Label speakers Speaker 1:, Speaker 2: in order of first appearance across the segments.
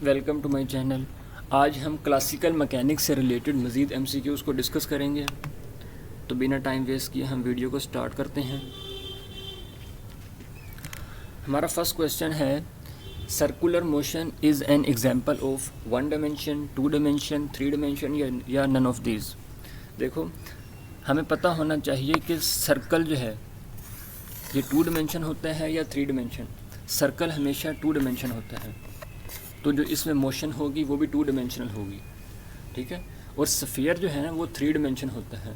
Speaker 1: Welcome to my channel. आज हम classical mechanics से रिलेटेड मज़ीद एमसीक्यूज़ को डिस्कस करेंगे। तो बिना टाइम वेस्ट किए हम वीडियो को स्टार्ट करते हैं। हमारा फर्स्ट क्वेश्चन है, circular motion is an example of 1 dimension, 2 dimension, 3 dimension या नन ऑफ दीज। देखो, हमें पता होना चाहिए कि सर्कल जो है ये 2 डायमेंशन होता है या 3 डायमेंशन। सर्कल हमेशा 2 डायमेंशन होता है, तो जो इसमें मोशन होगी वो भी 2 डायमेंशनल होगी, ठीक है। और सफ़ियर जो है ना वो 3 डायमेंशन होता है।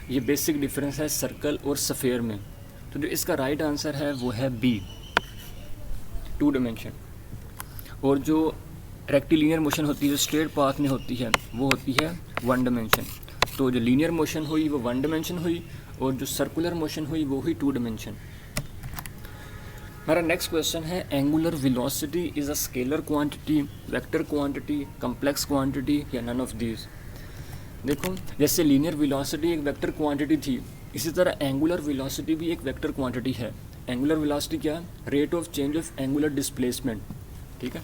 Speaker 1: ये बेसिक डिफरेंस है सर्कल और सफ़ियर में। तो जो इसका राइट आंसर है वो है बी, 2 डायमेंशन। और जो रेक्टिलिनियर मोशन होती है, जो स्ट्रेट पाथ में होती है, वो होती है 1 डायमेंशन। तो जो लीनियर मोशन हुई वो 1 डायमेंशन हुई, और जो सर्कुलर मोशन हुई वो हुई 2 डायमेंशन। हमारा नेक्स्ट क्वेश्चन है, angular velocity is a scalar quantity, vector quantity, complex quantity या नन ऑफ दीज। देखो, जैसे लीनियर वेलोसिटी एक वेक्टर क्वांटिटी थी, इसी तरह एंगुलर वेलोसिटी भी एक वेक्टर क्वांटिटी है। एंगुलर वेलोसिटी क्या? Rate of change of angular displacement, ठीक है।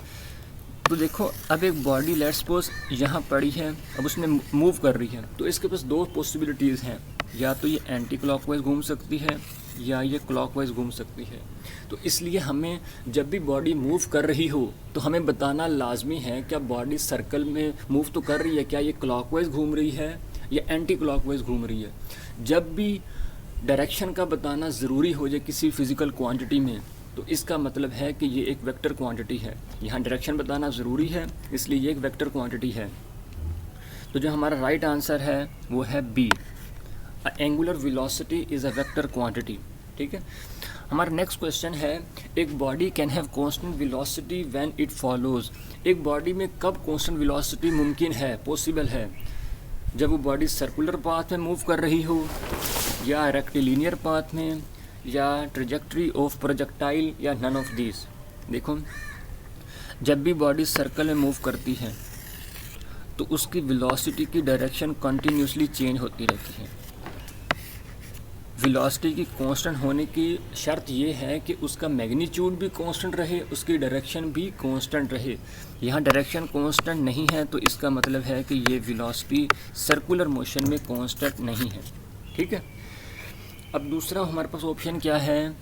Speaker 1: तो देखो, अब एक बॉडी लेट्स सपोज यहाँ पड़ी है, अब उसमें मूव कर रही है, तो इसके पास 2 पॉसिबिलिटीज़ हैं, या तो ये एंटी क्लॉकवाइज घूम सकती है या ये क्लॉकवाइज घूम सकती है। तो इसलिए हमें जब भी बॉडी मूव कर रही हो तो हमें बताना लाजमी है क्या बॉडी सर्कल में मूव तो कर रही है, क्या ये क्लॉकवाइज घूम रही है या एंटी क्लॉकवाइज घूम रही है। जब भी डायरेक्शन का बताना ज़रूरी हो जाए किसी फिज़िकल क्वांटिटी में, तो इसका मतलब है कि ये एक वेक्टर क्वांटिटी है। यहाँ डायरेक्शन बताना ज़रूरी है, इसलिए ये एक वेक्टर क्वांटिटी है। तो जो हमारा राइट आंसर है वो है B, angular velocity is a vector quantity, ठीक है। हमारा नेक्स्ट क्वेश्चन है, एक body can have constant velocity when it follows. एक बॉडी में कब कांस्टेंट वेलोसिटी मुमकिन है, पॉसिबल है? जब वो बॉडी सर्कुलर पाथ में मूव कर रही हो, या रेक्टिलिनियर पाथ में, या ट्रेजेक्ट्री ऑफ प्रोजेक्टाइल, या नन ऑफ दीज। देखो, जब भी बॉडी सर्कल में मूव करती है तो उसकी वेलोसिटी की डायरेक्शन कंटिन्यूसली चेंज होती रहती है। वेलोसिटी की कांस्टेंट होने की शर्त ये है कि उसका मैग्नीट्यूड भी कांस्टेंट रहे, उसकी डायरेक्शन भी कांस्टेंट रहे। यहाँ डायरेक्शन कांस्टेंट नहीं है, तो इसका मतलब है कि ये वेलोसिटी सर्कुलर मोशन में कांस्टेंट नहीं है, ठीक है। अब दूसरा हमारे पास ऑप्शन क्या है,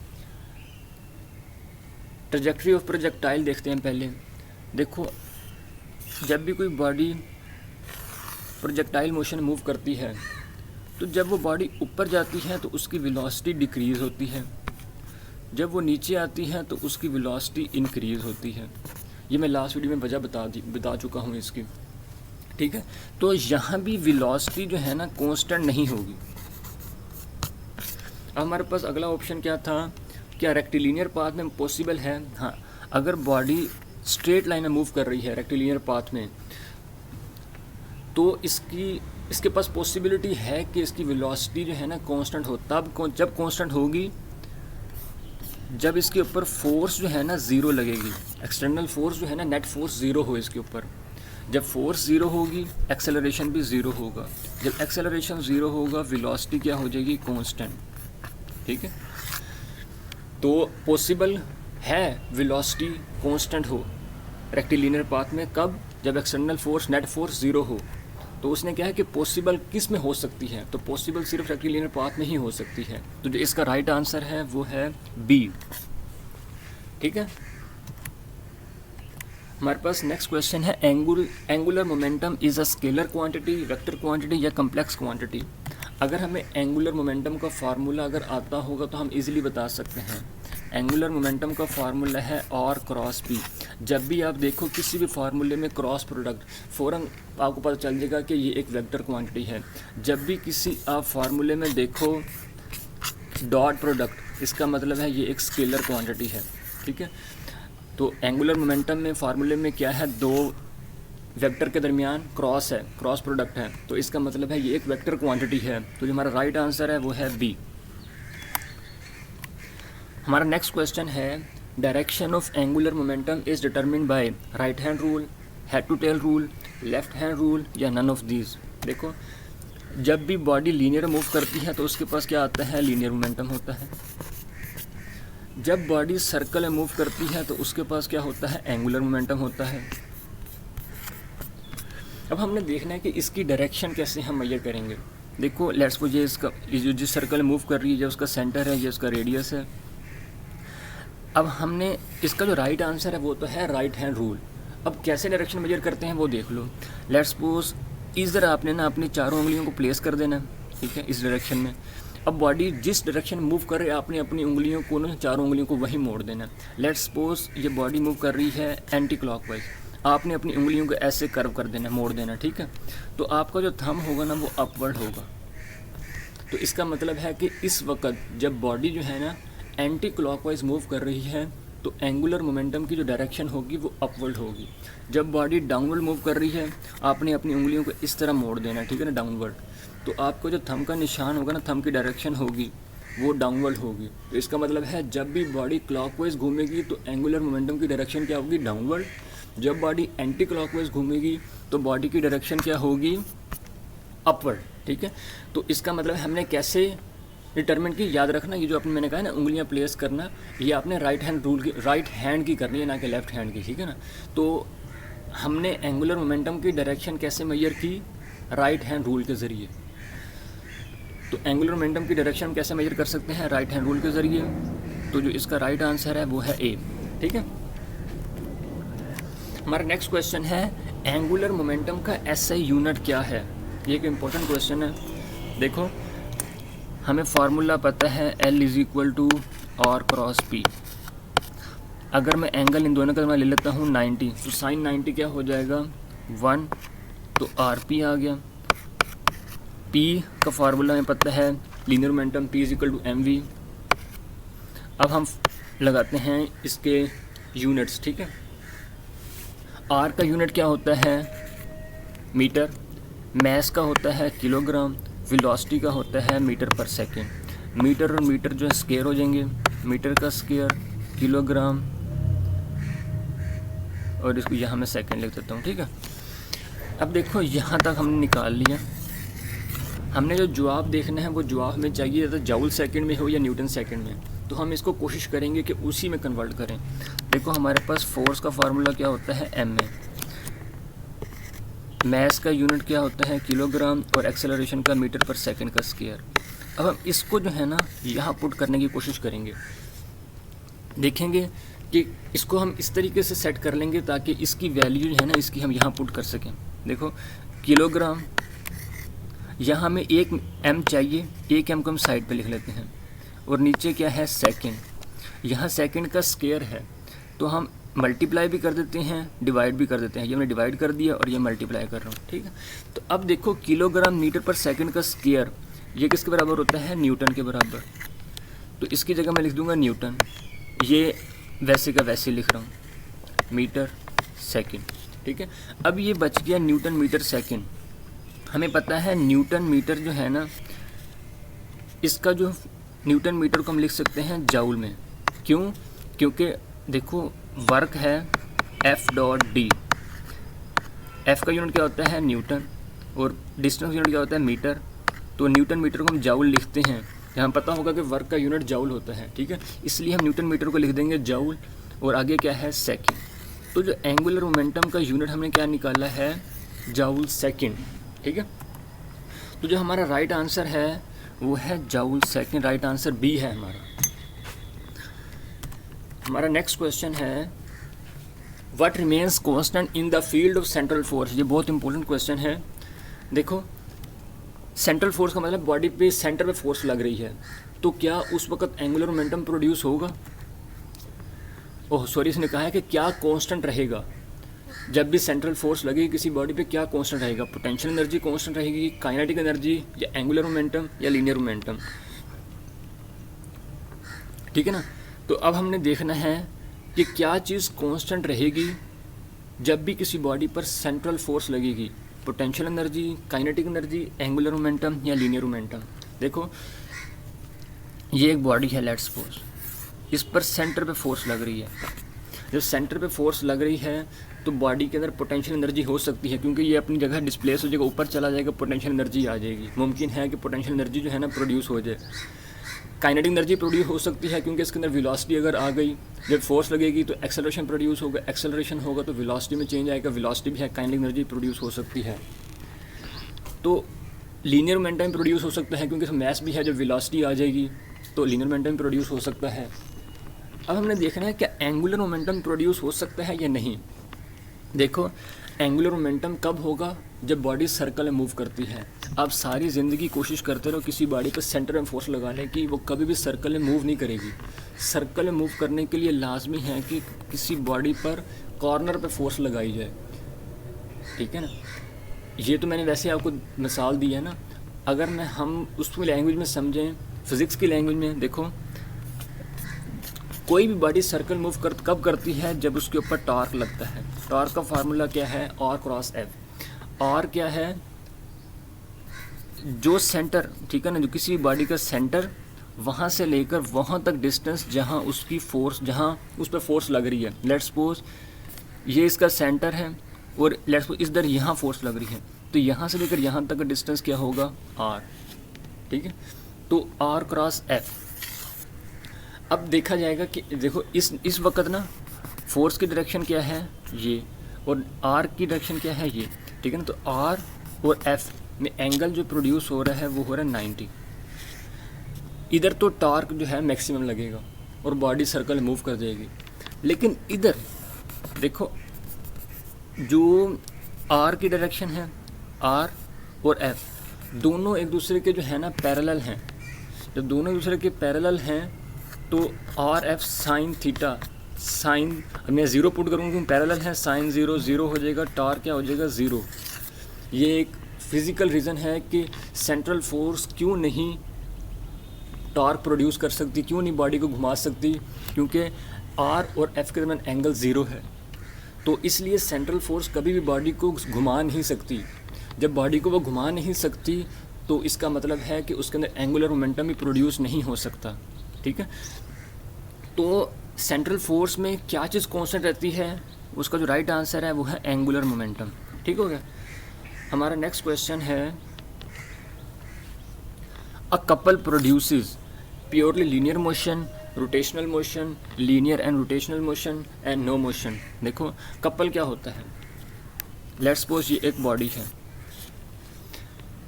Speaker 1: ट्रैजेक्टरी ऑफ प्रोजेक्टाइल देखते हैं पहले। देखो, जब भी कोई बॉडी प्रोजेक्टाइल मोशन मूव करती है, तो जब वो बॉडी ऊपर जाती है तो उसकी वेलोसिटी डिक्रीज़ होती है, जब वो नीचे आती है तो उसकी वेलोसिटी इंक्रीज़ होती है। ये मैं लास्ट वीडियो में वजह बता चुका हूँ इसकी, ठीक है। तो यहाँ भी वेलोसिटी जो है ना कांस्टेंट नहीं होगी। अब हमारे पास अगला ऑप्शन क्या था, क्या रेक्टिलिनियर पाथ में पॉसिबल है? हाँ, अगर बॉडी स्ट्रेट लाइन में मूव कर रही है रेक्टिलिनियर पाथ में, तो इसके पास पॉसिबिलिटी है कि इसकी वेलोसिटी जो है ना कांस्टेंट हो। तब जब कांस्टेंट होगी जब इसके ऊपर फोर्स जो है ना ज़ीरो लगेगी, एक्सटर्नल फोर्स जो है ना, नेट फोर्स ज़ीरो हो इसके ऊपर। जब फोर्स ज़ीरो होगी एक्सेलरेशन भी ज़ीरो होगा। जब एक्सेलरेशन ज़ीरो होगा वेलोसिटी क्या हो जाएगी? कांस्टेंट, ठीक है। तो पॉसिबल है वेलोसिटी कांस्टेंट हो रेक्टिलिनियर पाथ में, कब? जब external force net force zero हो। तो उसने क्या है कि पॉसिबल किस में हो सकती है, तो पॉसिबल सिर्फ रेक्टिलिनियर पाथ में ही हो सकती है। तो जो इसका राइट आंसर है वो है बी, ठीक है। हमारे पास नेक्स्ट क्वेश्चन है, angular momentum is a scalar quantity, vector quantity या कम्प्लेक्स क्वांटिटी। अगर हमें एंगुलर मोमेंटम का फार्मूला अगर आता होगा तो हम इजीली बता सकते हैं। एंगुलर मोमेंटम का फार्मूला है आर क्रॉस पी। जब भी आप देखो किसी भी फार्मूले में क्रॉस प्रोडक्ट, फ़ौरन आपको पता चल जाएगा कि ये एक वेक्टर क्वांटिटी है। जब भी किसी आप फार्मूले में देखो डॉट प्रोडक्ट, इसका मतलब है ये एक स्केलर क्वांटिटी है, ठीक है। तो एंगुलर मोमेंटम में फार्मूले में क्या है, 2 वेक्टर के दरमियान क्रॉस है, क्रॉस प्रोडक्ट है, तो इसका मतलब है ये एक वेक्टर क्वांटिटी है। तो जो हमारा राइट आंसर है वो है बी। हमारा नेक्स्ट क्वेश्चन है, direction of angular momentum is determined by right hand rule, head to tail rule, left hand rule या नन ऑफ दीज। देखो, जब भी बॉडी लीनियर मूव करती है तो उसके पास क्या आता है? लीनियर मोमेंटम होता है। जब बॉडी सर्कल में मूव करती है तो उसके पास क्या होता है, एंगुलर मोमेंटम होता है। अब हमने देखना है कि इसकी डायरेक्शन कैसे हम मेजर करेंगे। देखो लेट्स सपोज ये इसका, ये जो जिस सर्कल में मूव कर रही है, ये उसका सेंटर है, ये उसका रेडियस है। अब हमने इसका जो राइट आंसर है वो तो है राइट हैंड रूल। अब कैसे डायरेक्शन मेजर करते हैं वो देख लो। लेट्स सपोज इधर आपने ना अपनी चारों उंगलियों को प्लेस कर देना है, ठीक है, इस डायरेक्शन में। अब बॉडी जिस डायरेक्शन में मूव कर रही है आपने अपनी उंगलियों को ना, चारों उंगलियों को वहीं मोड़ देना है। लेट्स सपोज ये बॉडी मूव कर रही है एंटी क्लॉकवाइज, आपने अपनी उंगलियों को ऐसे कर्व कर देना, मोड़ देना, ठीक है। तो आपका जो थंब होगा ना वो अपवर्ड होगा। तो इसका मतलब है कि इस वक्त जब बॉडी जो है ना एंटी क्लॉकवाइज मूव कर रही है तो एंगुलर मोमेंटम की जो डायरेक्शन होगी वो अपवर्ड होगी। जब बॉडी डाउनवर्ड मूव कर रही है आपने अपनी उंगलियों को इस तरह मोड़ देना, ठीक है ना, डाउनवर्ड। तो आपको जो थंब का निशान होगा ना, थंब की डायरेक्शन होगी वो डाउनवर्ड होगी। तो इसका मतलब है जब भी बॉडी क्लॉकवाइज घूमेगी तो एंगुलर मोमेंटम की डायरेक्शन क्या होगी, डाउनवर्ड। जब बॉडी एंटी क्लॉकवाइज घूमेगी तो बॉडी की डायरेक्शन क्या होगी, अपवर्ड, ठीक है। तो इसका मतलब हमने कैसे डिटरमिन की, याद रखना ये जो आपने मैंने कहा है ना उंगलियां प्लेस करना, ये आपने राइट हैंड रूल की, राइट हैंड की करनी है, ना कि लेफ्ट हैंड की, ठीक है ना। तो हमने एंगुलर मोमेंटम की डायरेक्शन कैसे मेजर की, राइट हैंड रूल के ज़रिए। तो एंगुलर मोमेंटम की डायरेक्शन कैसे मेजर कर सकते हैं, राइट हैंड रूल के ज़रिए। तो जो इसका राइट आंसर है वो है ए, ठीक है। हमारा नेक्स्ट क्वेश्चन है एंगुलर मोमेंटम का एसआई यूनिट क्या है। ये एक इम्पोर्टेंट क्वेश्चन है। देखो हमें फार्मूला पता है L = R क्रॉस P। अगर मैं एंगल इन दोनों का मैं ले लेता हूँ 90, तो साइन 90 क्या हो जाएगा 1, तो RP आ गया। P का फार्मूला हमें पता है लीनियर मोमेंटम P = mv। अब हम लगाते हैं इसके यूनिट्स, ठीक है। R का यूनिट क्या होता है, मीटर। मैस का होता है किलोग्राम। वेलोसिटी का होता है मीटर पर सेकेंड। मीटर और मीटर जो है स्क्वायर हो जाएंगे, मीटर का स्क्वायर किलोग्राम, और इसको यहाँ मैं सेकेंड लिख देता हूँ, ठीक है। अब देखो यहाँ तक हमने निकाल लिया। हमने जो जवाब देखना है वो जवाब हमें चाहिए था जूल सेकंड में हो या न्यूटन सेकंड में। तो हम इसको कोशिश करेंगे कि उसी में कन्वर्ट करें। देखो हमारे पास फोर्स का फार्मूला क्या होता है ma, मैस का यूनिट क्या होता है किलोग्राम, और एक्सेलरेशन का मीटर पर सेकंड का स्क्वायर। अब हम इसको जो है ना यहाँ पुट करने की कोशिश करेंगे। देखेंगे कि इसको हम इस तरीके से सेट कर लेंगे ताकि इसकी वैल्यू जो है ना इसकी हम यहाँ पुट कर सकें। देखो किलोग्राम, यहाँ हमें 1 m चाहिए, 1 m को हम साइड पे लिख लेते हैं, और नीचे क्या है सेकंड। यहाँ सेकंड का स्क्वायर है तो हम मल्टीप्लाई भी कर देते हैं, डिवाइड भी कर देते हैं। ये हमने डिवाइड कर दिया और ये मल्टीप्लाई कर रहा हूँ, ठीक है। तो अब देखो किलोग्राम मीटर पर सेकंड का स्क्वायर ये किसके बराबर होता है, न्यूटन के बराबर। तो इसकी जगह मैं लिख दूंगा न्यूटन। ये वैसे का वैसे लिख रहा हूँ, मीटर सेकंड, ठीक है। अब ये बच गया न्यूटन मीटर सेकंड। हमें पता है न्यूटन मीटर जो है ना, इसका जो न्यूटन मीटर को हम लिख सकते हैं जूल में। क्यों, क्योंकि देखो वर्क है F.D। F का यूनिट क्या होता है न्यूटन, और डिस्टेंस यूनिट क्या होता है मीटर। तो न्यूटन मीटर को हम जूल लिखते हैं। यहाँ पता होगा कि वर्क का यूनिट जूल होता है, ठीक है। इसलिए हम न्यूटन मीटर को लिख देंगे जूल, और आगे क्या है सेकंड। तो जो एंगुलर मोमेंटम का यूनिट हमने क्या निकाला है, जूल सेकंड, ठीक है। तो जो हमारा राइट आंसर है वो है joule second. Right answer B है हमारा। हमारा नेक्स्ट क्वेश्चन है what remains constant in the field of central force. ये बहुत इंपॉर्टेंट क्वेश्चन है। देखो सेंट्रल फोर्स का मतलब बॉडी पे सेंटर पे फोर्स लग रही है, तो क्या उस वक्त एंगुलर मोमेंटम प्रोड्यूस होगा। ओह सॉरी, इसने कहा है कि क्या कांस्टेंट रहेगा जब भी सेंट्रल फोर्स लगेगी किसी बॉडी पे, क्या कांस्टेंट रहेगा। पोटेंशियल एनर्जी कांस्टेंट रहेगी, काइनेटिक एनर्जी, या एंगुलर मोमेंटम, या लीनियर मोमेंटम, ठीक है ना। तो अब हमने देखना है कि क्या चीज़ कांस्टेंट रहेगी जब भी किसी बॉडी पर सेंट्रल फोर्स लगेगी। Potential energy, kinetic energy, angular momentum, या लीनियर मोमेंटम। देखो ये एक बॉडी है, लेट्स सपोज इस पर सेंटर पे फोर्स लग रही है। जब सेंटर पे फोर्स लग रही है तो बॉडी के अंदर पोटेंशियल एनर्जी हो सकती है, क्योंकि ये अपनी जगह डिस्प्लेस हो जाएगा, ऊपर चला जाएगा, पोटेंशियल एनर्जी आ जाएगी। मुमकिन है कि पोटेंशियल एनर्जी जो है ना प्रोड्यूस हो जाए। काइनेटिक एनर्जी प्रोड्यूस हो सकती है क्योंकि इसके अंदर वेलोसिटी अगर आ गई, जब फोर्स लगेगी तो एक्सेलरेशन प्रोड्यूस होगा, एक्सेलरेशन होगा तो वेलोसिटी में चेंज आएगा, वेलोसिटी भी है, काइनेटिक एनर्जी प्रोड्यूस हो सकती है। तो लीनियर मोमेंटम प्रोड्यूस हो सकता है क्योंकि मैस भी है, जब वेलोसिटी आ जाएगी तो लीनियर मोमेंटम प्रोड्यूस हो सकता है। अब हमने देखना है क्या एंगुलर मोमेंटम प्रोड्यूस हो सकता है या नहीं। देखो एंगुलर मोमेंटम कब होगा, जब बॉडी सर्कल में मूव करती है। आप सारी ज़िंदगी कोशिश करते रहो किसी बॉडी पर सेंटर में फोर्स लगाने की, वो कभी भी सर्कल में मूव नहीं करेगी। सर्कल में मूव करने के लिए लाजमी है कि किसी बॉडी पर कॉर्नर पे फोर्स लगाई जाए, ठीक है ना। ये तो मैंने वैसे आपको मिसाल दी है ना। अगर मैं हम उसकी लैंग्वेज में समझें, फिज़िक्स की लैंग्वेज में, देखो कोई भी बॉडी सर्कल मूव कब करती है, जब उसके ऊपर टॉर्क लगता है। टॉर्क का फार्मूला क्या है, आर क्रॉस एफ। आर क्या है, जो सेंटर, ठीक है ना, जो किसी बॉडी का सेंटर वहाँ से लेकर वहाँ तक डिस्टेंस जहाँ उसकी फोर्स, जहाँ उस पर फोर्स लग रही है। लेट्स सपोज ये इसका सेंटर है और लेट्स सपोज इधर यहाँ फोर्स लग रही है, तो यहाँ से लेकर यहाँ तक का डिस्टेंस क्या होगा, आर, ठीक है। तो आर क्रॉस एफ। अब देखा जाएगा कि देखो इस वक्त ना फोर्स की डायरेक्शन क्या है, ये, और आर की डायरेक्शन क्या है, ये, ठीक है ना। तो आर और एफ में एंगल जो प्रोड्यूस हो रहा है वो हो रहा है 90। इधर तो टॉर्क जो है मैक्सिमम लगेगा और बॉडी सर्कल मूव कर जाएगी। लेकिन इधर देखो जो आर की डायरेक्शन है, आर और एफ दोनों एक दूसरे के जो है ना पैरेलल हैं। जब दोनों एक दूसरे के पैरेलल हैं तो R F sine theta, sine मैं ज़ीरो पुट करूँगा क्योंकि पैरेलल है, साइन ज़ीरो ज़ीरो हो जाएगा, टॉर्क क्या हो जाएगा, ज़ीरो। ये एक फिज़िकल रीज़न है कि सेंट्रल फोर्स क्यों नहीं टॉर्क प्रोड्यूस कर सकती, क्यों नहीं बॉडी को घुमा सकती, क्योंकि आर और एफ के दरमियान एंगल ज़ीरो है। तो इसलिए सेंट्रल फोर्स कभी भी बॉडी को घुमा नहीं सकती। जब बॉडी को वो घुमा नहीं सकती तो इसका मतलब है कि उसके अंदर एंगुलर मोमेंटम भी प्रोड्यूस नहीं हो सकता, ठीक है। तो सेंट्रल फोर्स में क्या चीज़ कांस्टेंट रहती है, उसका जो राइट आंसर है वो है एंगुलर मोमेंटम, ठीक हो गया। हमारा नेक्स्ट क्वेश्चन है, a couple produces purely linear motion, rotational motion, linear and rotational motion and no motion. देखो कपल क्या होता है, लेट्स सपोज ये एक बॉडी है,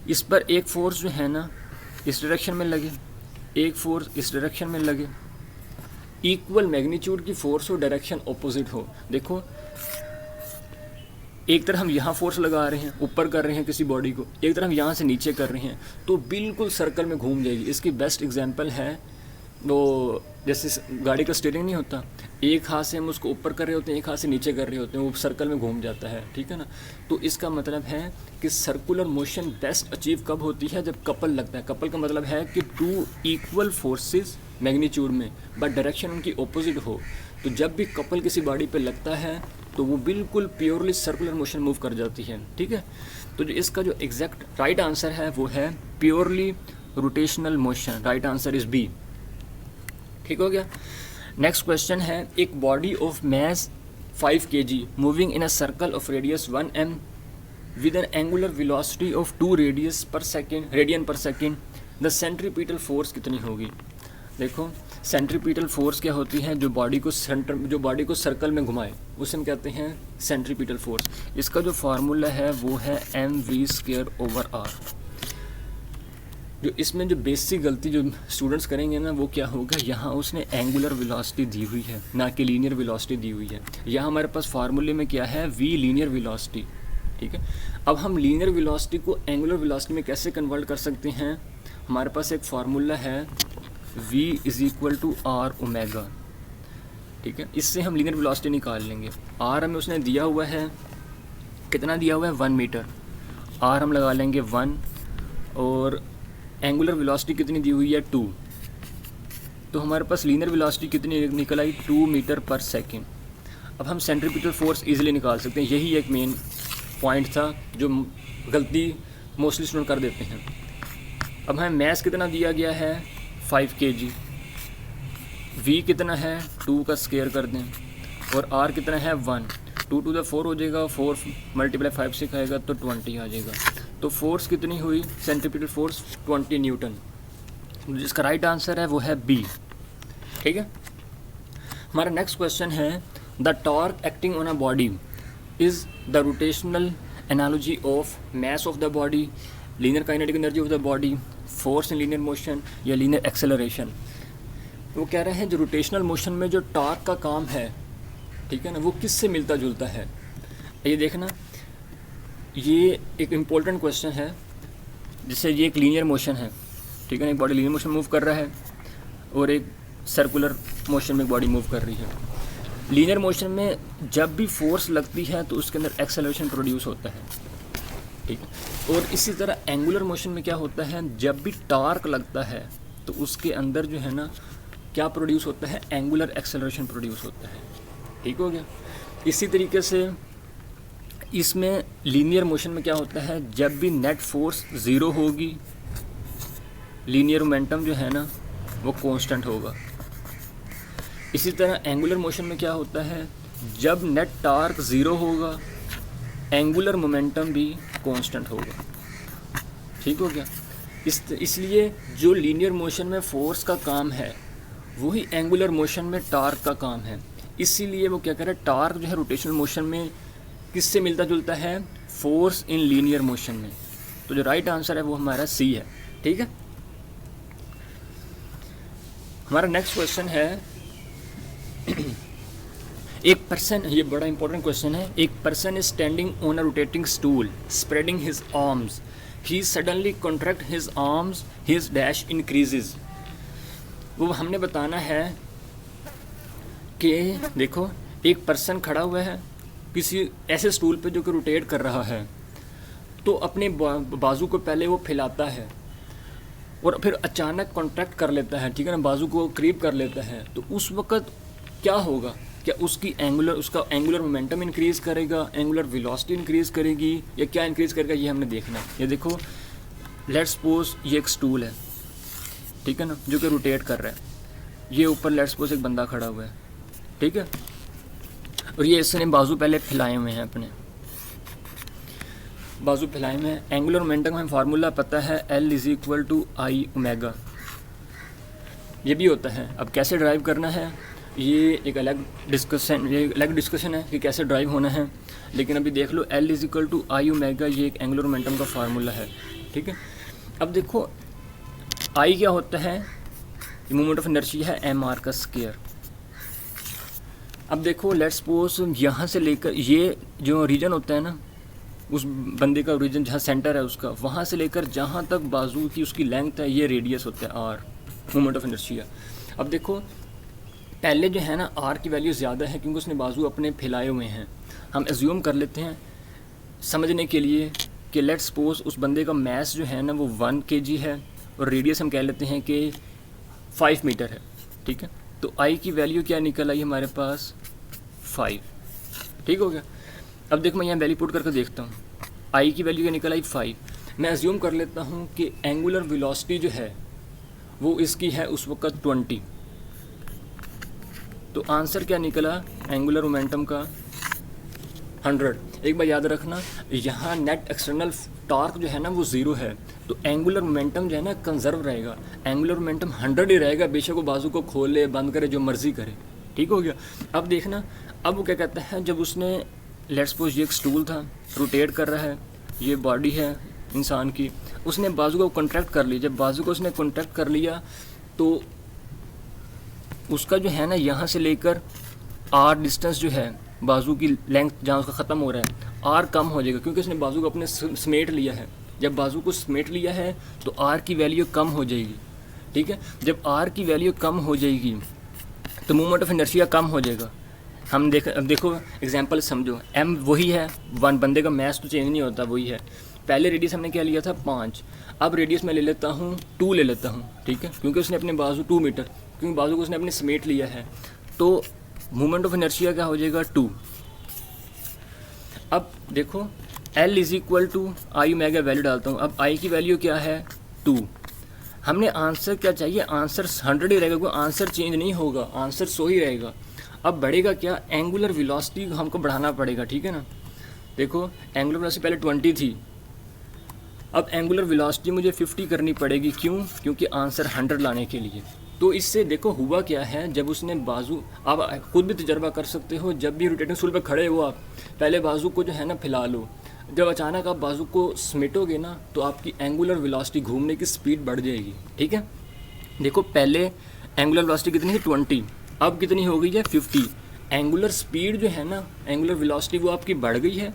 Speaker 1: इस पर एक फोर्स जो है ना इस डायरेक्शन में लगे, एक फोर्स इस डायरेक्शन में लगे, इक्वल मैग्नीट्यूड की फोर्स हो, डायरेक्शन ऑपोजिट हो। देखो एक तरफ हम यहाँ फोर्स लगा रहे हैं, ऊपर कर रहे हैं किसी बॉडी को, एक तरफ हम यहाँ से नीचे कर रहे हैं, तो बिल्कुल सर्कल में घूम जाएगी। इसकी बेस्ट एग्जांपल है वो, जैसे गाड़ी का स्टीयरिंग नहीं होता, एक हाथ से हम उसको ऊपर कर रहे होते हैं, एक हाथ से नीचे कर रहे होते हैं, वो सर्कल में घूम जाता है, ठीक है ना। तो इसका मतलब है कि सर्कुलर मोशन बेस्ट अचीव कब होती है, जब कपल लगता है। कपल का मतलब है कि टू इक्वल फोर्सेस मैग्नीट्यूड में बट डायरेक्शन उनकी ऑपोजिट हो। तो जब भी कपल किसी बॉडी पे लगता है तो वो बिल्कुल प्योरली सर्कुलर मोशन मूव कर जाती है, ठीक है। तो जो इसका जो एग्जैक्ट राइट आंसर है वो है purely rotational motion. Right answer is B, ठीक हो गया। नेक्स्ट क्वेश्चन है, एक body of mass 5 kg moving in a circle of radius 1 m with an angular velocity of 2 radian per second, the centripetal force कितनी होगी। देखो centripetal force क्या होती है, जो बॉडी को सर्कल में घुमाए उसे हम कहते हैं सेंट्रीपिटल फोर्स। इसका जो फार्मूला है वो है mv²/r। जो इसमें जो बेसिक गलती जो स्टूडेंट्स करेंगे ना वो क्या होगा, यहाँ उसने एंगुलर वेलोसिटी दी हुई है ना कि लीनियर वेलोसिटी दी हुई है। यहाँ हमारे पास फार्मूले में क्या है, v लीनियर वेलोसिटी, ठीक है। अब हम लीनियर वेलोसिटी को एंगुलर वेलोसिटी में कैसे कन्वर्ट कर सकते हैं, हमारे पास एक फार्मूला है v = r ओमेगा, ठीक है। इससे हम लीनियर वेलोसिटी निकाल लेंगे। r हमें उसने दिया हुआ है, कितना दिया हुआ है, 1 मीटर। r हम लगा लेंगे 1 और एंगुलर वेलोसिटी कितनी दी हुई है, 2। तो हमारे पास लीनियर वेलोसिटी कितनी निकल आई, 2 मीटर पर सेकेंड। अब हम सेंट्रीपिटल फोर्स इजीली निकाल सकते हैं। यही एक मेन पॉइंट था जो गलती मोस्टली स्टूडेंट कर देते हैं। अब हमें मैस कितना दिया गया है, 5 kg, v कितना है, 2 का स्क्वायर कर दें, और r कितना है, 1। 2 to the 4 हो जाएगा, 4 × 5 से खाएगा तो 20 आ जाएगा। तो फोर्स कितनी हुई, सेंट्रीपिटल फोर्स 20 न्यूटन। जिसका राइट आंसर है वो है बी। ठीक है, हमारा नेक्स्ट क्वेश्चन है the torque acting on a body is the rotational analogy of mass of the body, linear kinetic energy of the body, force in linear motion या linear acceleration. वो कह रहे हैं जो रोटेशनल मोशन में जो torque का काम है, ठीक है ना, वो किससे मिलता जुलता है। ये देखना, ये एक इम्पोर्टेंट क्वेश्चन है। जिससे ये एक लीनियर मोशन है, ठीक है ना, एक बॉडी लीनियर मोशन मूव कर रहा है और एक सर्कुलर मोशन में एक बॉडी मूव कर रही है। लीनियर मोशन में जब भी फोर्स लगती है तो उसके अंदर एक्सेलरेशन प्रोड्यूस होता है, ठीक है। और इसी तरह एंगुलर मोशन में क्या होता है, जब भी टॉर्क लगता है तो उसके अंदर जो है ना क्या प्रोड्यूस होता है, एंगुलर एक्सेलरेशन प्रोड्यूस होता है। ठीक हो गया। इसी तरीके से इसमें लीनियर मोशन में क्या होता है, जब भी नेट फोर्स ज़ीरो होगी लीनियर मोमेंटम जो है ना वो कांस्टेंट होगा। इसी तरह एंगुलर मोशन में क्या होता है, जब नेट टॉर्क ज़ीरो होगा एंगुलर मोमेंटम भी कांस्टेंट होगा। ठीक हो गया। इसलिए जो लीनियर मोशन में फोर्स का काम है वही एंगुलर मोशन में टॉर्क का काम है। इसीलिए वो क्या कह रहे हैं, टॉर्क जो है रोटेशनल मोशन में किससे मिलता जुलता है, फोर्स इन लीनियर मोशन में। तो जो राइट आंसर है वो हमारा सी है। ठीक है। हमारा नेक्स्ट क्वेश्चन है एक पर्सन, ये बड़ा इंपॉर्टेंट क्वेश्चन है, एक person is standing on a rotating stool spreading his arms, he suddenly contract his arms, his dash increases. वो हमने बताना है कि देखो एक पर्सन खड़ा हुआ है किसी ऐसे स्टूल पे जो कि रोटेट कर रहा है, तो अपने बाजू को पहले वो फैलाता है और फिर अचानक कॉन्ट्रैक्ट कर लेता है, ठीक है ना, बाजू को करीब कर लेता है। तो उस वक़्त क्या होगा, क्या उसका एंगुलर मोमेंटम इंक्रीज़ करेगा, एंगुलर वेलोसिटी इंक्रीज़ करेगी या क्या इंक्रीज़ करेगा, ये हमने देखना है। ये देखो लेट्स सपोज ये एक स्टूल है, ठीक है ना, जो कि रोटेट कर रहा है। ये ऊपर लेट्स सपोज एक बंदा खड़ा हुआ है, ठीक है, और ये इसने बाजू पहले फैलाए हुए हैं, अपने बाजू फैलाए हुए हैं। एंगुलर मोमेंटम का हमें फार्मूला पता है L = I ओमेगा, ये भी होता है। अब कैसे ड्राइव करना है ये एक अलग डिस्कशन है कि कैसे ड्राइव होना है, लेकिन अभी देख लो L = I ओमेगा, ये एक एंगुलर मोमेंटम का फार्मूला है। ठीक है। अब देखो I क्या होता है, मोमेंट ऑफ इनर्शिया है mr का स्क्वायर। अब देखो लेट्स सपोज यहाँ से लेकर ये जो रीजन होता है ना, उस बंदे का रीजन जहाँ सेंटर है उसका, वहाँ से लेकर जहाँ तक बाजू की उसकी लेंथ है, ये रेडियस होता है r, मोमेंट ऑफ इनर्शिया। अब देखो पहले जो है ना r की वैल्यू ज़्यादा है क्योंकि उसने बाजू अपने फैलाए हुए हैं। हम एज्यूम कर लेते हैं समझने के लिए कि लेट्स सपोज उस बंदे का मास जो है ना वो 1 kg है और रेडियस हम कह लेते हैं कि 5 मीटर है। ठीक है। तो I की वैल्यू क्या निकल आई हमारे पास, 5। ठीक हो गया। अब देखो मैं यहाँ वैल्यू पुट करके देखता हूँ, I की वैल्यू क्या निकल आई, 5। मैं अज्यूम कर लेता हूँ कि एंगुलर वेलोसिटी जो है वो इसकी है उस वक्त 20। तो आंसर क्या निकला एंगुलर मोमेंटम का, 100। एक बार याद रखना, यहाँ नेट एक्सटर्नल टॉर्क जो है ना वो 0 है, तो एंगुलर मोमेंटम जो है ना कंजर्व रहेगा, एंगुलर मोमेंटम 100 ही रहेगा, बेशक वो बाजू को खोले बंद करे जो मर्जी करे। ठीक हो गया। अब देखना, अब वो क्या कहता है, जब उसने लेट्स सपोज ये एक स्टूल था रोटेट कर रहा है, ये बॉडी है इंसान की, उसने बाजू को कॉन्ट्रैक्ट कर लिया। जब बाजू को उसने कॉन्ट्रैक्ट कर लिया तो उसका जो है ना यहाँ से लेकर r डिस्टेंस जो है, बाजू की लेंथ जहाँ उसका ख़त्म हो रहा है, r कम हो जाएगा क्योंकि उसने बाजू को अपने समेट लिया है। जब बाजू को समेट लिया है तो r की वैल्यू कम हो जाएगी। ठीक है। जब r की वैल्यू कम हो जाएगी तो मोमेंट ऑफ इनर्शिया कम हो जाएगा। हम अब देखो एग्जांपल समझो, m वही है, 1 बंदे का मास तो चेंज नहीं होता, वही है। पहले रेडियस हमने क्या लिया था 5, अब रेडियस मैं ले लेता हूँ 2 ले लेता हूँ। ठीक है। क्योंकि उसने अपने बाजू 2 मीटर, क्योंकि बाजू को उसने अपने समेट लिया है, तो मोमेंट ऑफ इनर्शिया क्या हो जाएगा 2। अब देखो L = I ओमेगा वैल्यू डालता हूँ। अब I की वैल्यू क्या है 2। हमने आंसर क्या चाहिए, आंसर 100 ही रहेगा, कोई आंसर चेंज नहीं होगा, आंसर 100 ही रहेगा। अब बढ़ेगा क्या, एंगुलर वेलोसिटी हमको बढ़ाना पड़ेगा। ठीक है ना। देखो एंगुलर वेलोसिटी पहले 20 थी, अब एंगुलर वेलोसिटी मुझे 50 करनी पड़ेगी, क्यों? क्योंकि आंसर 100 लाने के लिए। तो इससे देखो हुआ क्या है, जब उसने बाजू, आप खुद भी तजर्बा कर सकते हो, जब भी रोटेटिंग स्टूल पर खड़े हो आप पहले बाजू को जो है ना फैला लो, जब अचानक आप बाजू को समेटोगे ना तो आपकी एंगुलर वेलोसिटी, घूमने की स्पीड बढ़ जाएगी। ठीक है, देखो पहले एंगुलर वेलोसिटी कितनी थी 20, अब कितनी हो गई है 50। एंगुलर स्पीड जो है ना, एंगुलर वेलोसिटी वो आपकी बढ़ गई है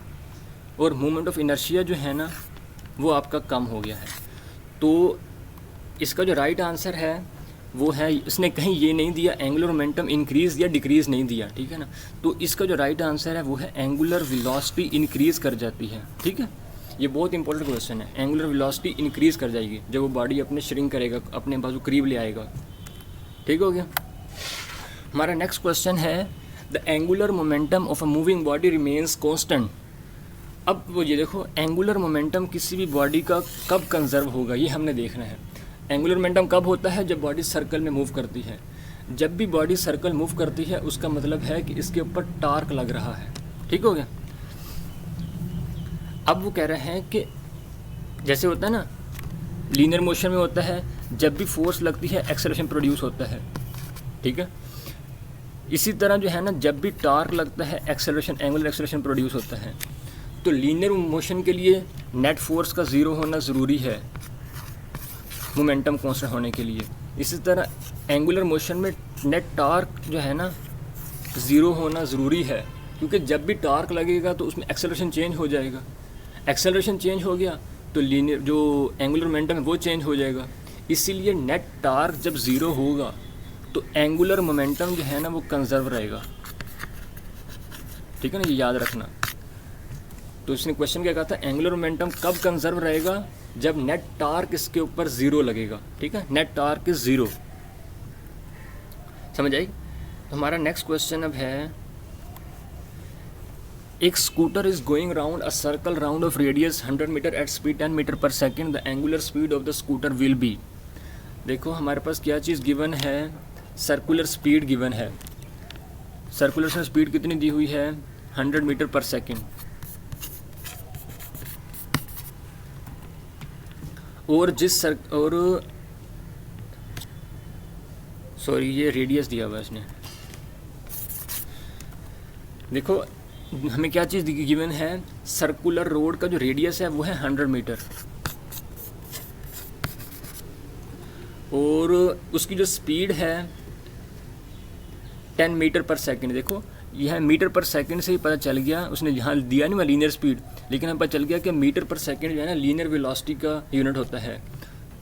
Speaker 1: और मोमेंट ऑफ इनर्शिया जो है ना वो आपका कम हो गया है। तो इसका जो राइट आंसर है वो है, इसने कहीं ये नहीं दिया एंगुलर मोमेंटम इंक्रीज़ या डिक्रीज़ नहीं दिया। ठीक है ना, तो इसका जो राइट आंसर है वो है एंगुलर वेलोसिटी इंक्रीज़ कर जाती है। ठीक है, ये बहुत इंपॉर्टेंट क्वेश्चन है। एंगुलर वेलोसिटी इंक्रीज़ कर जाएगी जब वो बॉडी अपने श्रिंक करेगा, अपने बाजू करीब ले आएगा। ठीक हो गया। हमारा नेक्स्ट क्वेश्चन है the angular momentum of a moving body remains constant. अब वो ये देखो, एंगुलर मोमेंटम किसी भी बॉडी का कब कंजर्व होगा ये हमने देखना है। एंगुलर मोमेंटम कब होता है? जब बॉडी सर्कल में मूव करती है। जब भी बॉडी सर्कल मूव करती है उसका मतलब है कि इसके ऊपर टार्क लग रहा है। ठीक हो गया। अब वो कह रहे हैं कि जैसे होता है ना लीनियर मोशन में होता है, जब भी फोर्स लगती है एक्सेलरेशन प्रोड्यूस होता है। ठीक है, इसी तरह जो है ना जब भी टार्क लगता है एक्सेलरेशन, एंगुलर एक्सेलरेशन प्रोड्यूस होता है। तो लीनियर मोशन के लिए नेट फोर्स का ज़ीरो होना ज़रूरी है मोमेंटम कांस्टेंट होने के लिए। इसी तरह एंगुलर मोशन में नेट टार्क जो है ना ज़ीरो होना ज़रूरी है, क्योंकि जब भी टार्क लगेगा तो उसमें एक्सेलरेशन चेंज हो जाएगा। एक्सेलरेशन चेंज हो गया तो लीनियर जो एंगुलर मोमेंटम है वो चेंज हो जाएगा। इसीलिए नेट टार्क जब ज़ीरो होगा तो एंगुलर मोमेंटम जो है ना वो कंजर्व रहेगा। ठीक है ना, ये याद रखना। तो इसने क्वेश्चन क्या कहा था, एंगुलर मोमेंटम कब कंजर्व रहेगा? जब नेट टार्क इसके ऊपर ज़ीरो लगेगा। ठीक है, नेट टार्क इज ज़ीरो। समझ आई? तो हमारा नेक्स्ट क्वेश्चन अब है, एक scooter is going round a circle round of radius 100 meter at speed 10 meter per second, the angular speed of the scooter will be. देखो हमारे पास क्या चीज़ गिवन है, सर्कुलर स्पीड गिवन है। सर्कुलर स्पीड कितनी दी हुई है 100 मीटर पर सेकेंड, और सॉरी ये रेडियस दिया हुआ है इसने। देखो हमें क्या चीज़ गिवन है, सर्कुलर रोड का जो रेडियस है वो है 100 मीटर, और उसकी जो स्पीड है 10 मीटर पर सेकंड। देखो यह मीटर पर सेकंड से ही पता चल गया, उसने यहाँ दिया नहीं लीनियर स्पीड, लेकिन हमें पता चल गया कि मीटर पर सेकंड जो है ना लीनियर वेलोसिटी का यूनिट होता है।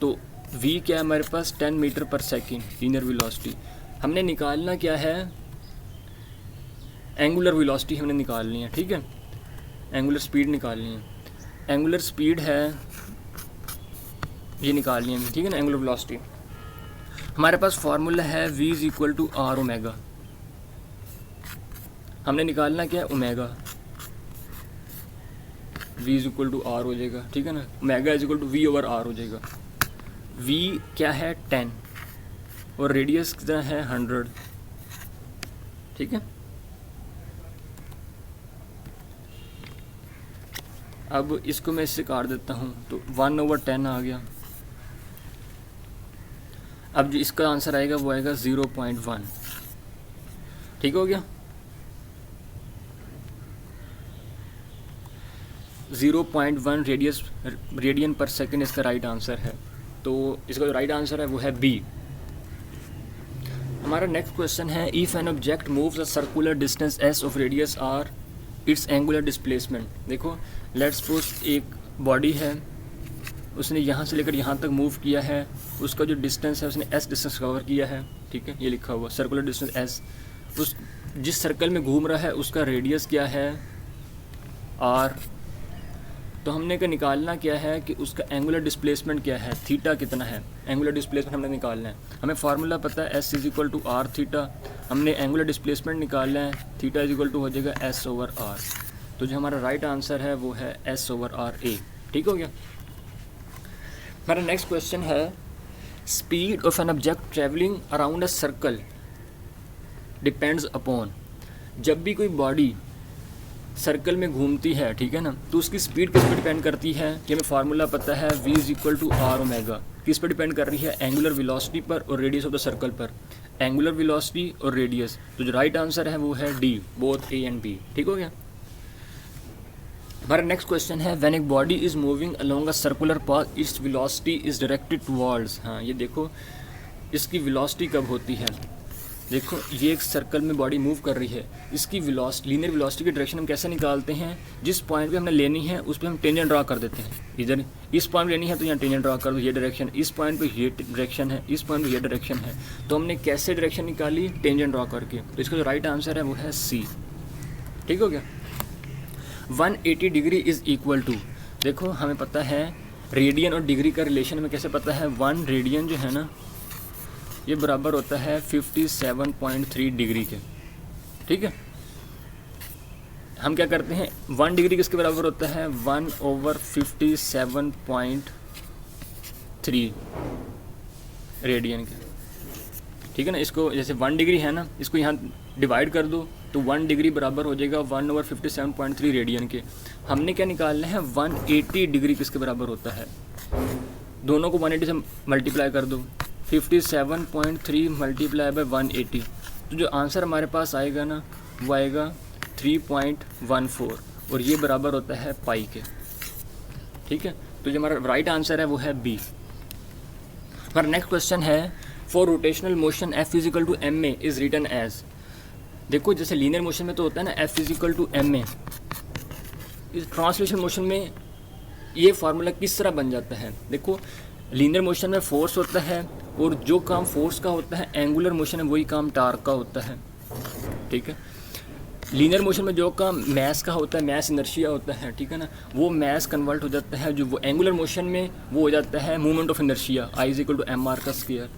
Speaker 1: तो v क्या है हमारे पास 10 मीटर पर सेकंड लीनियर वेलोसिटी। हमने निकालना क्या है, एंगुलर वेलोसिटी हमने निकालनी है। ठीक है, एंगुलर स्पीड निकालनी है। एंगुलर स्पीड है ये निकालनी है। ठीक है ना, एंगुलर वेलोसिटी हमारे पास फार्मूला है v is equal to r omega. हमने निकालना क्या है omega, v is equal to r हो जाएगा। ठीक है ना, omega is equal to v over r हो जाएगा। v क्या है 10 और रेडियस कितना है 100। ठीक है, अब इसको मैं इससे काट देता हूँ तो 1/10 आ गया। अब जो इसका आंसर आएगा वो आएगा 0.1। ठीक हो गया, 0.1 रेडियन पर सेकेंड इसका राइट आंसर है। तो इसका जो राइट आंसर है वो है बी। हमारा नेक्स्ट क्वेश्चन है, if an object moves a circular distance s of radius r its angular displacement. देखो लेट्स सपोज एक बॉडी है, उसने यहाँ से लेकर यहाँ तक मूव किया है, उसका जो डिस्टेंस है उसने एस डिस्टेंस कवर किया है। ठीक है, ये लिखा हुआ सर्कुलर डिस्टेंस एस। उस जिस सर्कल में घूम रहा है उसका रेडियस क्या है आर। तो हमने का निकालना क्या है कि उसका एंगुलर डिस्प्लेसमेंट क्या है, थीटा कितना है, एंगुलर डिस्प्लेसमेंट हमने निकालना है। हमें फार्मूला पता है s is equal to r theta, हमने एंगुलर डिस्प्लेसमेंट निकालना है, थीटा इज इक्वल टू हो जाएगा एस ओवर आर। तो जो हमारा राइट आंसर है वो है एस ओवर आर ए। ठीक हो गया। हमारा नेक्स्ट क्वेश्चन है, speed of an object travelling around a circle depends upon. जब भी कोई बॉडी सर्कल में घूमती है, ठीक है ना, तो उसकी स्पीड किस पर डिपेंड करती है, ये हमें फार्मूला पता है, v is equal to r omega. किस पर डिपेंड कर रही है, एंगुलर वेलोसिटी पर और रेडियस ऑफ द सर्कल पर, एंगुलर वेलोसिटी और रेडियस। तो जो राइट आंसर है वो है D, both A and B. ठीक हो गया। हमारा नेक्स्ट क्वेश्चन है, व्हेन एक body is moving along a circular path its velocity is directed towards. हाँ, ये देखो इसकी वेलोसिटी कब होती है, देखो ये एक सर्कल में बॉडी मूव कर रही है, इसकी वेलोसिटी, लीनियर वेलोसिटी की डायरेक्शन हम कैसे निकालते हैं, जिस पॉइंट पे हमने लेनी है उस पर हम टेंजेंट ड्रा कर देते हैं। इधर इस पॉइंट लेनी है तो यहाँ टेंजेंट ड्रा कर दो, ये डायरेक्शन, इस पॉइंट पे ये डायरेक्शन है, इस पॉइंट पे ये डायरेक्शन है। तो हमने कैसे डायरेक्शन निकाली, टेंजेंट ड्रा करके। तो इसका जो राइट आंसर है वो है सी। ठीक हो गया। 180 डिग्री इज इक्वल टू, देखो हमें पता है रेडियन और डिग्री का रिलेशन में कैसे पता है, 1 रेडियन जो है ना ये बराबर होता है 57.3 डिग्री के। ठीक है, हम क्या करते हैं, 1 डिग्री किसके बराबर होता है, 1/57.3 रेडियन के। ठीक है ना, इसको जैसे 1 डिग्री है ना, इसको यहाँ डिवाइड कर दो तो 1 डिग्री बराबर हो जाएगा 1/57.3 रेडियन के। हमने क्या निकालना है, 180 डिग्री किसके बराबर होता है, दोनों को 180 से मल्टीप्लाई कर दो, 57.3 मल्टीप्लाई बाय 180, तो जो आंसर हमारे पास आएगा ना वो आएगा 3.14 और ये बराबर होता है पाई के। ठीक है, तो जो हमारा राइट आंसर है वो है बी। हमारा नेक्स्ट क्वेश्चन है, for rotational motion F is equal to M A is written as. देखो जैसे लीनियर मोशन में तो होता है ना F is equal to M A, इस ट्रांसलेशन मोशन में ये फार्मूला किस तरह बन जाता है, देखो लीनियर मोशन में फोर्स होता है और जो काम फोर्स का होता है एंगुलर मोशन में वही काम टार्क का होता है। ठीक है, लीनियर मोशन में जो काम मैस का होता है, मैस इनर्शिया होता है, ठीक है ना, वो मैस कन्वर्ट हो जाता है, जो वो एंगुलर मोशन में वो हो जाता है movement of inertia, I is equal to M R का स्क्वायर।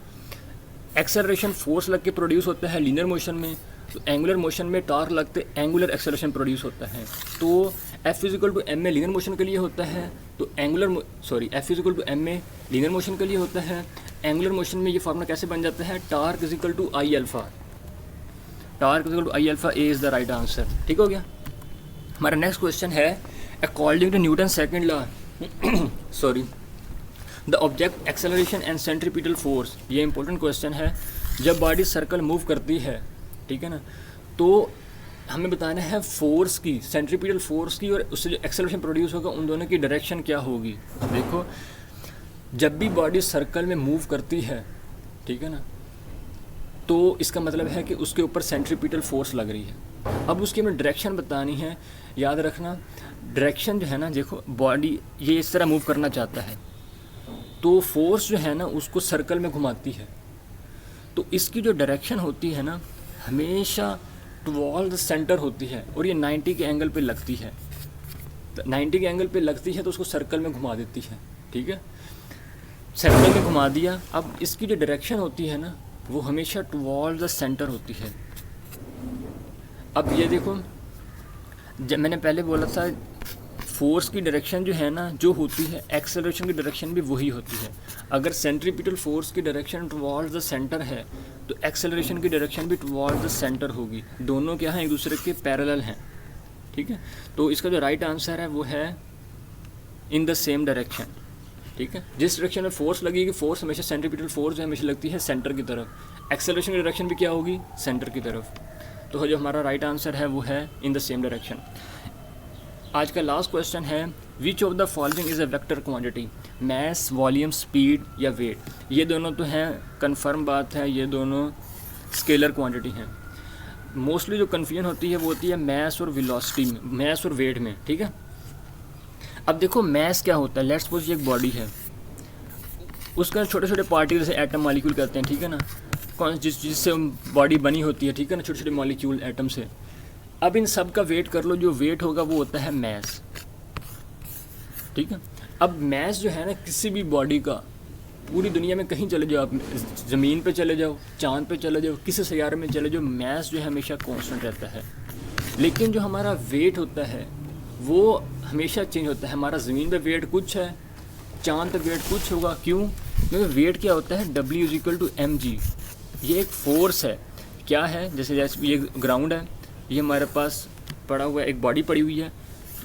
Speaker 1: एक्सेलरेशन फोर्स लग के प्रोड्यूस होता है लीनियर मोशन में, तो एंगुलर मोशन में टार्क लगते एंगुलर एक्सेलरेशन प्रोड्यूस होता है। तो F is equal to M A linear motion के लिए होता है, तो F is equal to M A linear motion के लिए होता है। एंगुलर मोशन में ये फार्मूला कैसे बन जाता है, torque is equal to I alpha, torque is equal to I alpha, A is the right answer. ठीक हो गया। हमारा नेक्स्ट क्वेश्चन है, according to Newton second law the object acceleration and centripetal force, ये इंपॉर्टेंट क्वेश्चन है। जब बॉडी सर्कल मूव करती है, ठीक है ना, तो हमें बताना है फोर्स की, सेंट्रीपिटल फोर्स की और उससे जो एक्सेलरेशन प्रोड्यूस होगा उन दोनों की डायरेक्शन क्या होगी। देखो जब भी बॉडी सर्कल में मूव करती है, ठीक है ना, तो इसका मतलब है कि उसके ऊपर सेंट्रीपिटल फोर्स लग रही है। अब उसकी हमें डायरेक्शन बतानी है। याद रखना डायरेक्शन जो है ना, देखो बॉडी ये इस तरह मूव करना चाहता है तो फोर्स जो है ना उसको सर्कल में घुमाती है, तो इसकी जो डायरेक्शन होती है ना हमेशा टुवर्ड्स द सेंटर होती है और ये 90 के एंगल पे लगती है। तो 90 के एंगल पे लगती है तो उसको सर्कल में घुमा देती है। ठीक है, सर्कल में घुमा दिया। अब इसकी जो डायरेक्शन होती है ना वो हमेशा टुवर्ड्स द सेंटर होती है। अब ये देखो, जब मैंने पहले बोला था फोर्स की डायरेक्शन जो है ना जो होती है, एक्सेलरेशन की डायरेक्शन भी वही होती है। अगर सेंट्रीपिटल फोर्स की डायरेक्शन टुवर्ड्स द सेंटर है तो एक्सेलरेशन की डायरेक्शन भी टुवर्ड्स द सेंटर होगी। दोनों क्या हैं, एक दूसरे के पैरेलल हैं। ठीक है, तो इसका जो राइट आंसर है वो है इन द सेम डायरेक्शन। ठीक है, जिस डायरेक्शन में फोर्स लगेगी, फोर्स हमेशा सेंट्रीपिटल फोर्स जो हमेशा लगती है सेंटर की तरफ, एक्सेलरेशन की डायरेक्शन भी क्या होगी, सेंटर की तरफ। तो जो हमारा राइट आंसर है वो है इन द सेम डायरेक्शन। आज का लास्ट क्वेश्चन है, which of the following is a vector quantity, mass, volume, speed या वेट। ये दोनों तो हैं, कंफर्म बात है, ये दोनों स्केलर क्वांटिटी हैं। मोस्टली जो कन्फ्यूजन होती है वो होती है मैस और वेलोसिटी में, मैस और वेट में। ठीक है, अब देखो मैस क्या होता है, लेट्स सपोज ये एक बॉडी है, उसका छोटे छोटे पार्टिकल जैसे एटम मॉलिक्यूल कहते हैं, ठीक है ना, कौन जिससे बॉडी बनी होती है, ठीक है ना, छोटे छोटे मॉलिक्यूल एटम से। अब इन सब का वेट कर लो, जो वेट होगा वो होता है मैस। ठीक है, अब मैस जो है ना किसी भी बॉडी का, पूरी दुनिया में कहीं चले जाओ, आप ज़मीन पे चले जाओ, चांद पे चले जाओ, किसी सैयारे में चले जाओ, मैस जो है हमेशा कांस्टेंट रहता है। लेकिन जो हमारा वेट होता है वो हमेशा चेंज होता है। हमारा ज़मीन पे वेट कुछ है, चांद पे वेट कुछ होगा। क्यों? क्योंकि वेट क्या होता है, W is equal to mg। ये एक फोर्स है। क्या है, जैसे ये ग्राउंड है, ये हमारे पास पड़ा हुआ है, एक बॉडी पड़ी हुई है,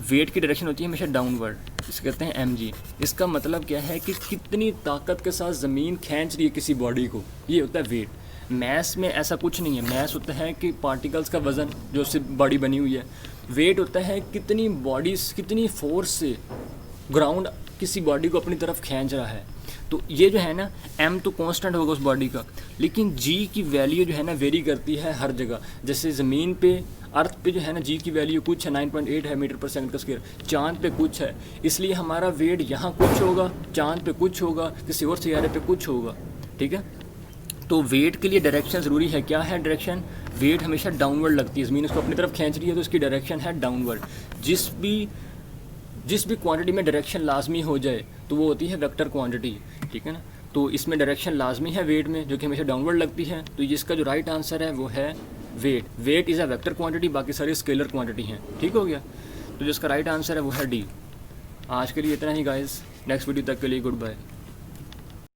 Speaker 1: वेट की डायरेक्शन होती है हमेशा डाउनवर्ड, इसे कहते हैं mg। इसका मतलब क्या है कि कितनी ताकत के साथ ज़मीन खींच रही है किसी बॉडी को, ये होता है वेट। मैस में ऐसा कुछ नहीं है, मैस होता है कि पार्टिकल्स का वज़न जो उससे बॉडी बनी हुई है। वेट होता है कितनी बॉडीज कितनी फोर्स से ग्राउंड किसी बॉडी को अपनी तरफ खींच रहा है। तो ये जो है ना m तो कांस्टेंट होगा उस बॉडी का, लेकिन g की वैल्यू जो है ना वेरी करती है हर जगह। जैसे ज़मीन पे अर्थ पे जो है ना g की वैल्यू कुछ है 9.8 है मीटर पर सेकंड का स्क्वायर, चांद पे कुछ है, इसलिए हमारा वेट यहाँ कुछ होगा, चांद पे कुछ होगा, किसी और सियारे पे कुछ होगा, ठीक है। तो वेट के लिए डायरेक्शन ज़रूरी है। क्या है डायरेक्शन? वेट हमेशा डाउनवर्ड लगती है, ज़मीन उसको अपनी तरफ खींच रही है तो उसकी डायरेक्शन है डाउनवर्ड। जिस भी क्वांटिटी में डायरेक्शन लाजमी हो जाए तो वो होती है वेक्टर क्वांटिटी, ठीक है ना। तो इसमें डायरेक्शन लाजमी है वेट में, जो कि हमेशा डाउनवर्ड लगती है। तो इसका जो राइट आंसर है वो है weight. Weight is a vector quantity, बाकी सारी स्केलर क्वांटिटी हैं, ठीक हो गया। तो जिसका राइट आंसर है वो है डी। आज के लिए इतना ही गाइस, नेक्स्ट वीडियो तक के लिए गुड बाय।